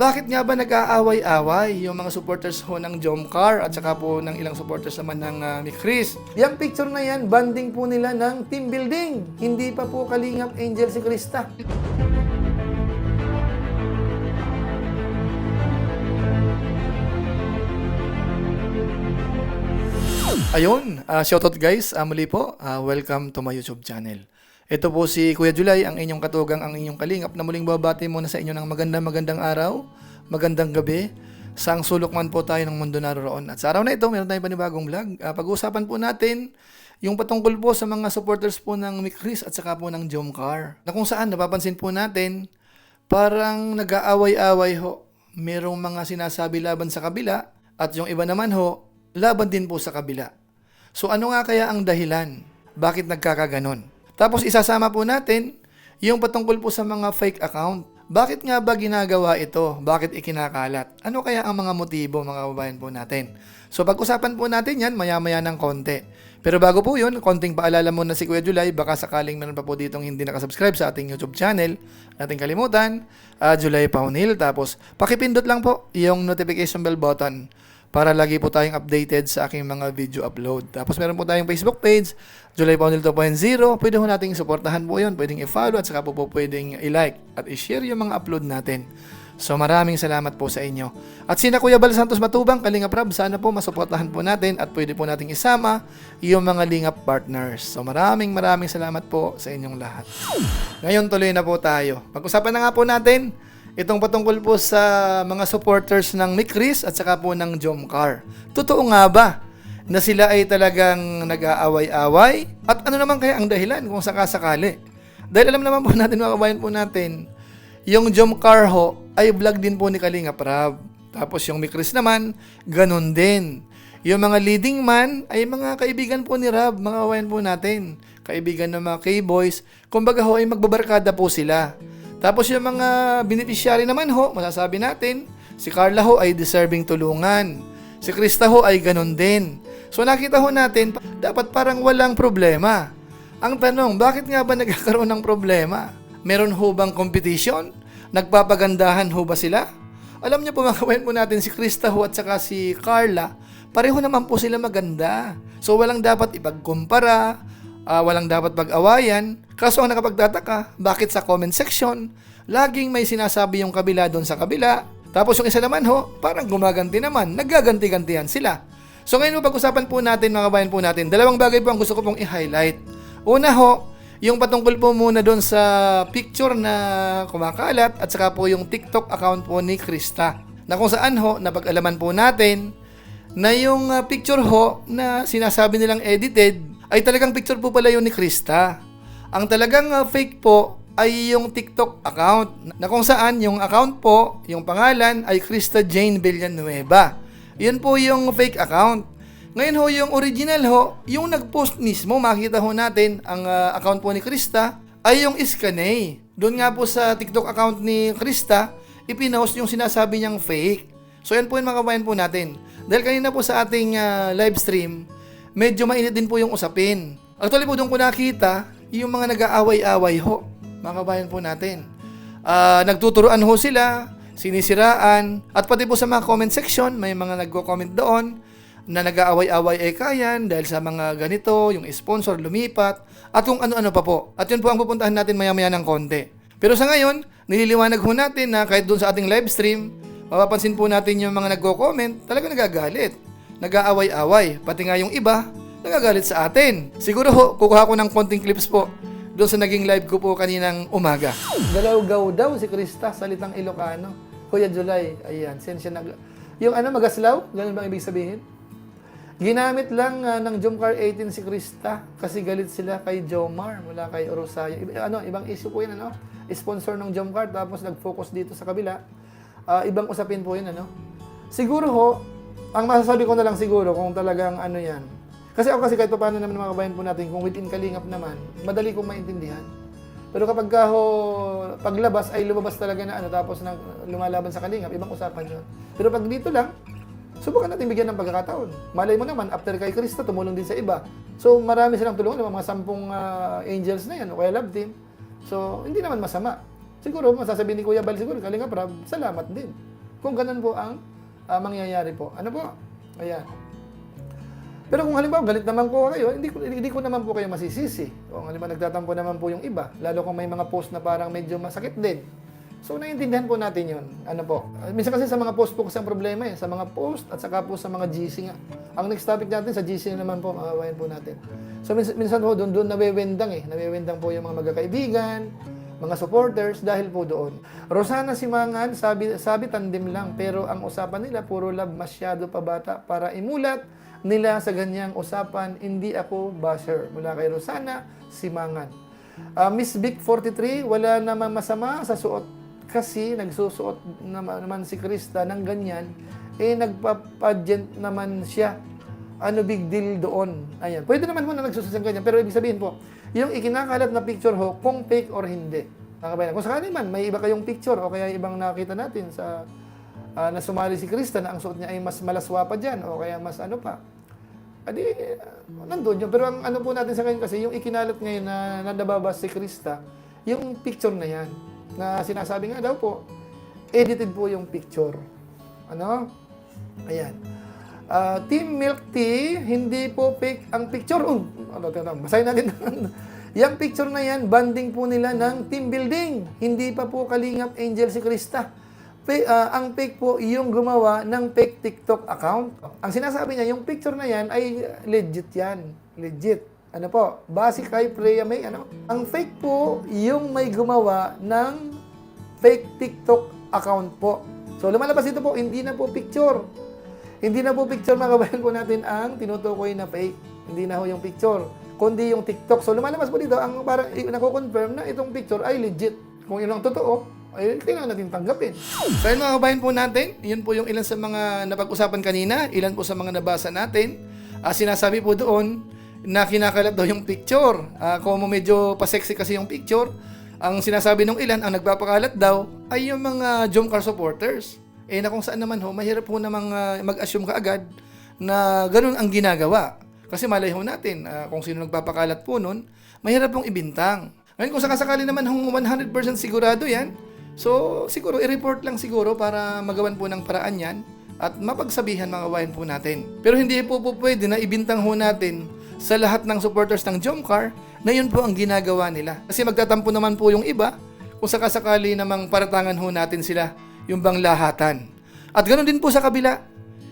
Bakit nga ba nag-aaway-away yung mga supporters ho ng Jomcar at saka po ng ilang supporters naman ng ni Chris? Yung picture na yan, banding po nila ng team building. Hindi pa po Kalingap Angel si Krista. Ayun, shoutout guys, muli po, welcome to my YouTube channel. Ito po si Kuya Julay, ang inyong katugang, ang inyong kalingap na muling babati muna sa inyo ng magandang araw, magandang gabi, saang sulok man po tayo ng mundo naroon. At sa araw na ito, meron tayong panibagong vlog. Pag-uusapan po natin yung patungkol po sa mga supporters po ng Chris at saka po ng Jomcar. Na kung saan napapansin po natin, parang nag-aaway-away ho. Merong mga sinasabi laban sa kabila at yung iba naman ho, laban din po sa kabila. So ano nga kaya ang dahilan? Bakit nagkakaganon? Tapos isasama po natin yung patungkol po sa mga fake account. Bakit nga ba ginagawa ito? Bakit ikinakalat? Ano kaya ang mga motibo, mga kababayan po natin? So pag-usapan po natin yan maya-maya ng konti. Pero bago po yun, konting paalala muna si Kuya Julay, baka sakaling meron pa po ditong hindi nakasubscribe sa ating YouTube channel, nating kalimutan, Julay Paunil. Tapos pakipindot lang po yung notification bell button para lagi po tayong updated sa aking mga video upload. Tapos meron po tayong Facebook page, Julay Paunil 2.0. Pwede po nating suportahan po yun, pwedeng i-follow at saka po pwedeng i-like at i-share yung mga upload natin. So maraming salamat po sa inyo. At sina Kuya Bal Santos Matubang, Kalingap Rab, sana po masuportahan po natin at pwede po nating isama yung mga Lingap partners. So maraming salamat po sa inyong lahat. Ngayon tuloy na po tayo. Pag-usapan na nga po natin itong patungkol po sa mga supporters ng Chris at saka po ng Jomcar. Totoo nga ba na sila ay talagang nag-aaway-away? At ano naman kaya ang dahilan kung sakasakali? Dahil alam naman po natin, mga kabayan po natin, yung Jomcar ho ay vlog din po ni Kalingap Rab. Tapos yung Chris naman, ganun din. Yung mga leading man ay mga kaibigan po ni Rab, mga kabayan po natin. Kaibigan ng mga K-boys. Kumbaga ho ay magbabarkada po sila. Tapos yung mga beneficiary naman ho, masasabi natin, si Carla ho ay deserving tulungan. Si Krista ho ay ganun din. So nakita ho natin, dapat parang walang problema. Ang tanong, bakit nga ba nagkakaroon ng problema? Meron ho bang competition? Nagpapagandahan ho ba sila? Alam niyo po, mga kabayan po natin, si Krista ho at saka si Carla, pareho naman po sila maganda. So walang dapat ipagkumpara, walang dapat pag-awayan. Kaso ang nakapagtataka, bakit sa comment section, laging may sinasabi yung kabila doon sa kabila. Tapos yung isa naman ho, parang gumaganti naman, naggaganti-gantihan sila. So ngayon pag-usapan po natin, mga kabayan po natin, dalawang bagay po ang gusto ko pong i-highlight. Una ho, yung patungkol po muna doon sa picture na kumakalat at saka po yung TikTok account po ni Krista. Na kung saan ho, napag-alaman po natin na yung picture ho na sinasabi nilang edited ay talagang picture po pala yun ni Krista. Ang talagang fake po ay yung TikTok account na kung saan yung account po, yung pangalan ay Krista Jane Villanueva. Yun po yung fake account. Ngayon ho, yung original ho, yung nag-post mismo, makita ho natin ang account po ni Krista ay yung Iskanay. Doon nga po sa TikTok account ni Krista, ipinost yung sinasabi niyang fake. So yan po yung mga kabayan po natin. Dahil kanina po sa ating live stream, medyo mainit din po yung usapin. Actually po doon ko nakita yung mga nag-aaway-away ho, mga kabayan po natin. Nagtuturuan ho sila, sinisiraan, at pati po sa mga comment section, may mga nagko-comment doon na nag-aaway-away ay kayan dahil sa mga ganito, yung sponsor lumipat, at kung ano-ano pa po. At yun po ang pupuntahan natin maya-maya ng konti. Pero sa ngayon, nililiwanag ho natin na kahit doon sa ating live stream, mapapansin po natin yung mga nagko-comment, talaga nagagalit. Nag-aaway-away, pati nga yung iba, nagagalit sa atin. Siguro ho, kukuha ko ng konting clips po doon sa naging live ko po kaninang umaga. Galawgaw daw si Krista, salitang Ilocano. Kuya Julay, ayan, sensya na. Yung magaslaw, ganun bang ibig sabihin? Ginamit lang ng Jomcar 18 si Krista kasi galit sila kay Jomar mula kay Rosario. Ibang issue po yun, sponsor ng Jomcar tapos nag-focus dito sa kabila. Ibang usapin po yun, Siguro ho, ang masasabi ko na lang siguro kung talagang yan. Kasi ako kahit paano naman mga kabayan po natin, kung within Kalingap naman, madali kong maintindihan. Pero kapag paglabas ay lumabas talaga na tapos lumalaban sa Kalingap, ibang usapan yun. Pero pag dito lang, subukan natin bigyan ng pagkakataon. Malay mo naman, after kay Krista, tumulong din sa iba. So, marami silang tulungan, mga 10 angels na yan, o kaya love team. So, hindi naman masama. siguro masasabihin ni Kuya Bal, siguro Kalingap Rab, salamat din. Kung ganun po ang mangyayari po. Ano po? Ayan. Pero kung halimbawa galit naman po kayo, hindi ko naman po kayo masisisi. Kung halimbawa nagtatampo naman po yung iba, lalo kung may mga post na parang medyo masakit din. So naiintindihan po natin yun. Ano po? Minsan kasi sa mga post po kasi ang problema sa mga post at saka po sa mga GC nga. Ang next topic natin sa GC naman po, makawain po natin. So minsan po doon nawewendang nawewendang po yung mga magkakaibigan, mga supporters dahil po doon. Rosana Simangan, sabi tandem lang, pero ang usapan nila puro love, masyado pa bata para imulat nila sa ganyang usapan. Hindi ako basher. Mula kay Rosana Simangan. Miss Vic 43, wala namang masama sa suot kasi nagsusuot naman si Krista ng ganyan, nagpapageant naman siya. Ano big deal doon? Ayan. Pwede naman po na nagsusuot ng ganyan, pero ibig sabihin po, yung ikinakalat na picture ho, kung fake or hindi. Kung sakali man, may iba kayong picture o kaya ibang nakita natin sa na sumali si Krista na ang suot niya ay mas malaswa pa dyan o kaya mas ano pa. Adi, nandun yun. Pero ang ano po natin sa ngayon kasi, yung ikinalat ngayon na nababas si Krista, yung picture na yan, na sinasabi nga daw po, edited po yung picture. Ano? Ayan. Team Milk Tea, hindi po fake ang picture. Basahin natin. Yung picture na yan, banding po nila ng team building. Hindi pa po Kalingap Angel si Krista. Ang fake po yung gumawa ng fake TikTok account. Ang sinasabi niya, yung picture na yan ay legit yan. Legit. Ano po? Base kay Freya May, ano? Ang fake po yung may gumawa ng fake TikTok account po. So, lumalabas ito po, hindi na po picture. Hindi na po picture, mga kabayan po natin, ang tinutukoy na fake. Hindi na ho yung picture, kundi yung TikTok. So, lumalabas po dito, ang parang nako-confirm na itong picture ay legit. Kung yun ang totoo, ay kailangan natin tanggapin. So yun mga kabayan po natin, yun po yung ilan sa mga napag-usapan kanina, ilan po sa mga nabasa natin. Sinasabi po doon na kinakalat daw yung picture. Kung medyo pa-sexy kasi yung picture, ang sinasabi ng ilan, ang nagpapakalat daw ay yung mga Jomcar supporters. Na kung saan naman ho, mahirap po namang mag-assume kaagad na ganun ang ginagawa. Kasi malay ho natin, kung sino nagpapakalat po nun, mahirap pong ibintang. Ngayon kung sakasakali naman hong 100% sigurado yan, so, siguro, i-report lang siguro para magawan po ng paraan yan at mapagsabihan mga kabayan po natin. Pero hindi po pwede na ibintang ho natin sa lahat ng supporters ng Jomcar na yun po ang ginagawa nila. Kasi magtatampo naman po yung iba kung sakasakali namang paratangan ho natin sila yung bang lahatan. At ganoon din po sa kabila.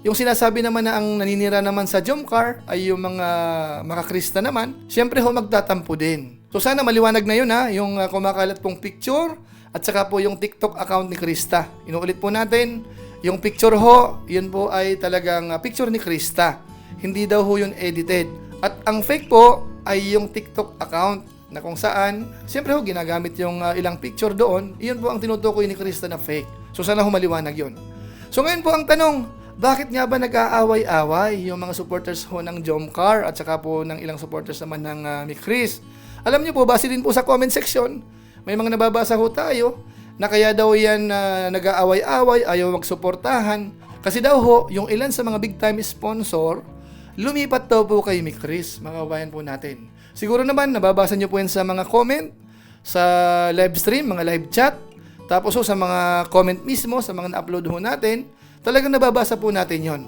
Yung sinasabi naman na ang naninira naman sa Jomcar ay yung mga Krista naman, syempre ho magtatampo din. So sana maliwanag na yun yung kumakalat pong picture at saka po yung TikTok account ni Krista. Inuulit po natin, yung picture ho, yun po ay talagang picture ni Krista. Hindi daw ho yun edited. At ang fake po ay yung TikTok account na kung saan, siyempre ho, ginagamit yung ilang picture doon, yun po ang tinutukoy ni Krista na fake. So sana ho maliwanag yun. So ngayon po ang tanong, bakit nga ba nag-aaway-away yung mga supporters ho ng Jomcar at saka po ng ilang supporters naman ng Mikris? Alam niyo po, base din po sa comment section, may mga nababasa ho tayo na kaya daw yan nag-aaway-away, ayaw magsuportahan. Kasi daw ho, yung ilan sa mga big time sponsor, lumipat daw po kay Mikris, mga kabayan po natin. Siguro naman, nababasa nyo po yan sa mga comment, sa live stream, mga live chat, tapos ho sa mga comment mismo, sa mga na-upload ho natin, talagang nababasa po natin yon.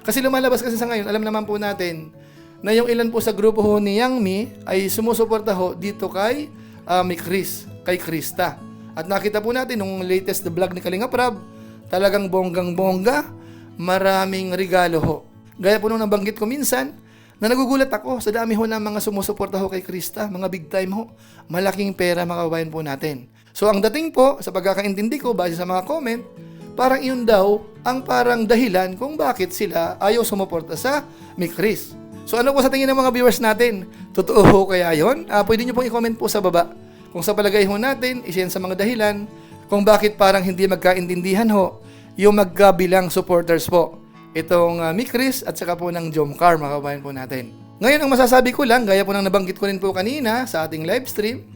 Kasi lumalabas kasi sa ngayon, alam naman po natin, na yung ilan po sa grupo ho ni Yang Mi ay sumusuporta ho dito kay Mikris, kay Krista. At nakita po natin nung latest vlog ni Kalingap Rab, talagang bonggang-bongga, maraming regalo ho. Gaya po nung nabanggit ko minsan, na nagugulat ako sa dami ho ng mga sumusuporta ho kay Krista, mga big time ho, malaking pera mga kabayan po natin. So ang dating po, sa pagkakaintindi ko, base sa mga comment, parang yun daw ang parang dahilan kung bakit sila ayaw sumuporta sa Mikris. So ano po sa tingin ng mga viewers natin? Totoo ho kaya yun? Pwede nyo pong i-comment po sa baba. Kung sa palagay ho natin, isyan sa mga dahilan kung bakit parang hindi magkaintindihan ho yung magkabilang supporters po. Itong Mikris at saka po ng Jomcar, mga kabayan po natin. Ngayon, ang masasabi ko lang, gaya po ng nabanggit ko rin po kanina sa ating live stream,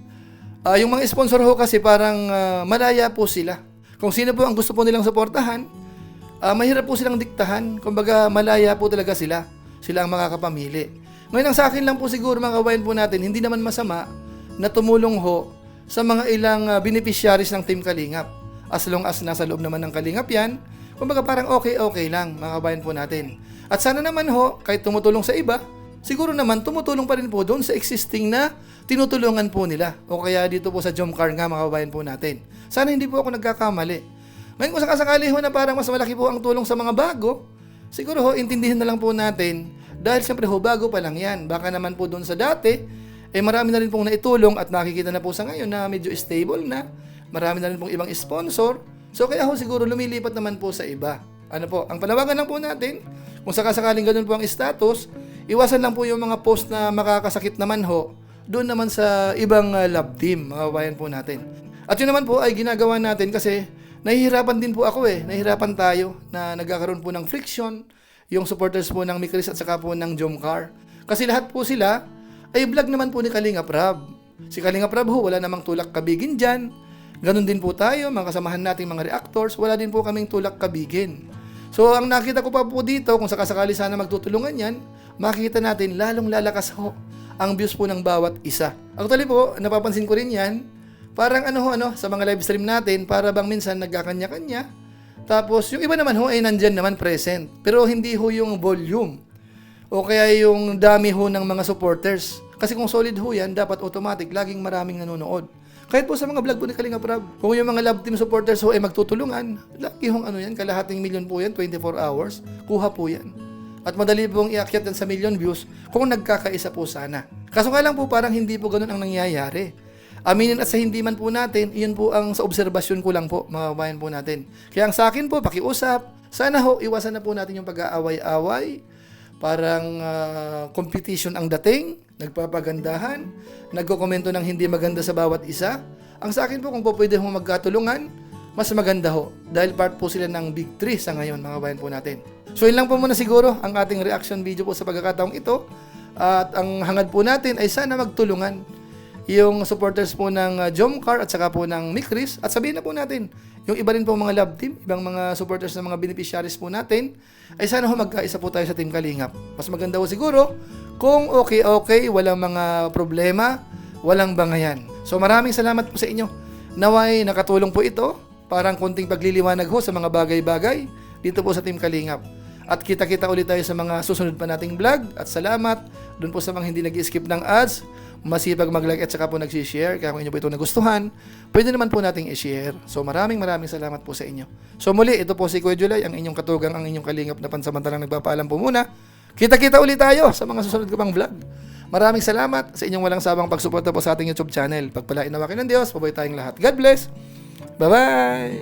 yung mga sponsor ho kasi parang malaya po sila. Kung sino po ang gusto po nilang suportahan, mahirap po silang diktahan. Kumbaga, malaya po talaga sila. Sila ang makakapamili. Ngayon, ang sa akin lang po siguro, mga kabayan po natin, hindi naman masama na tumulong ho sa mga ilang beneficiaries ng Team Kalingap. As long as nasa loob naman ng Kalingap yan, kumbaga parang okay lang mga kabayan po natin. At sana naman ho, kahit tumutulong sa iba, siguro naman tumutulong pa rin po doon sa existing na tinutulungan po nila. O kaya dito po sa Jomcar nga mga kabayan po natin. Sana hindi po ako nagkakamali. Ngayon kung sakasakali ho na parang mas malaki po ang tulong sa mga bago, siguro ho, intindihan na lang po natin dahil siyempre ho, bago pa lang yan. Baka naman po doon sa dati, marami na rin pong naitulong at nakikita na po sa ngayon na medyo stable na. Marami na rin pong ibang sponsor. So kaya ho siguro lumilipat naman po sa iba. Ano po, ang panawagan lang po natin, kung sakasakaling ganun po ang status, iwasan lang po yung mga post na makakasakit naman ho, doon naman sa ibang love team, mga kabayan po natin. At yun naman po ay ginagawa natin kasi nahihirapan din po ako nahihirapan tayo na nagkakaroon po ng friction, yung supporters po ng Mikris at saka po ng Jomcar. Kasi lahat po sila ay vlog naman po ni Kalingap Rab. Si Kalingap Rab ho, wala namang tulak kabigin dyan. Ganon din po tayo, mga kasamahan nating mga reactors, wala din po kaming tulak kabigin. So, ang nakita ko pa po dito, kung sakasakali sana magtutulungan yan, makikita natin lalong lalakas ho ang views po ng bawat isa. Actually po, napapansin ko rin yan, parang sa mga live stream natin, para bang minsan nagkakanya-kanya. Tapos, yung iba naman ho ay nandyan naman present. Pero hindi ho yung volume. O kaya yung dami ho ng mga supporters. Kasi kung solid ho yan, dapat automatic, laging maraming nanonood. Kahit po sa mga vlog po ni Kalingap Rab, kung yung mga love team supporters ho ay magtutulungan, lagi hong yan, kalahating milyon po yan, 24 hours, kuha po yan. At madali pong iakyat yan sa million views kung nagkakaisa po sana. Kaso nga lang po parang hindi po ganun ang nangyayari. Aminin at sa hindi man po natin, iyon po ang sa obserbasyon ko lang po, mga kabayan po natin. Kaya ang sa akin po, pakiusap, sana ho, iwasan na po natin yung pag-aaway-away, parang competition ang dating, nagpapagandahan, nagkokomento ng hindi maganda sa bawat isa. Ang sa akin po, kung po pwede hong magkatulungan, mas maganda ho. Dahil part po sila ng Big 3 sa ngayon, mga kabayan po natin. So yun lang po muna siguro ang ating reaction video po sa pagkakataong ito. At ang hangad po natin ay sana magtulungan yung supporters po ng Jomcar at saka po ng Mikris. At sabihin na po natin, yung iba rin po mga love team, ibang mga supporters ng mga beneficiaries po natin, ay sana ho magkaisa po tayo sa Team Kalingap. Mas maganda ho siguro kung okay, walang mga problema, walang bangayan. So maraming salamat po sa inyo. Naway nakatulong po ito, parang konting pagliliwanag ho sa mga bagay-bagay dito po sa Team Kalingap. At kita-kita ulit tayo sa mga susunod pa nating vlog. At salamat doon po sa mga hindi nag-skip ng ads, masipag mag-like at saka po nag-share. Kaya kung inyo po ito nagustuhan, pwede naman po nating i-share. So maraming salamat po sa inyo. So muli, ito po si Kuya Julay, ang inyong katugang, ang inyong kalingap na pansamantalang nagpapaalam po muna. Kita-kita ulit tayo sa mga susunod ko pang vlog. Maraming salamat sa inyong walang sabang pagsuporta po sa ating YouTube channel. Pagpalain nawa kayo ng Diyos, pabay tayong lahat. God bless! Bye-bye!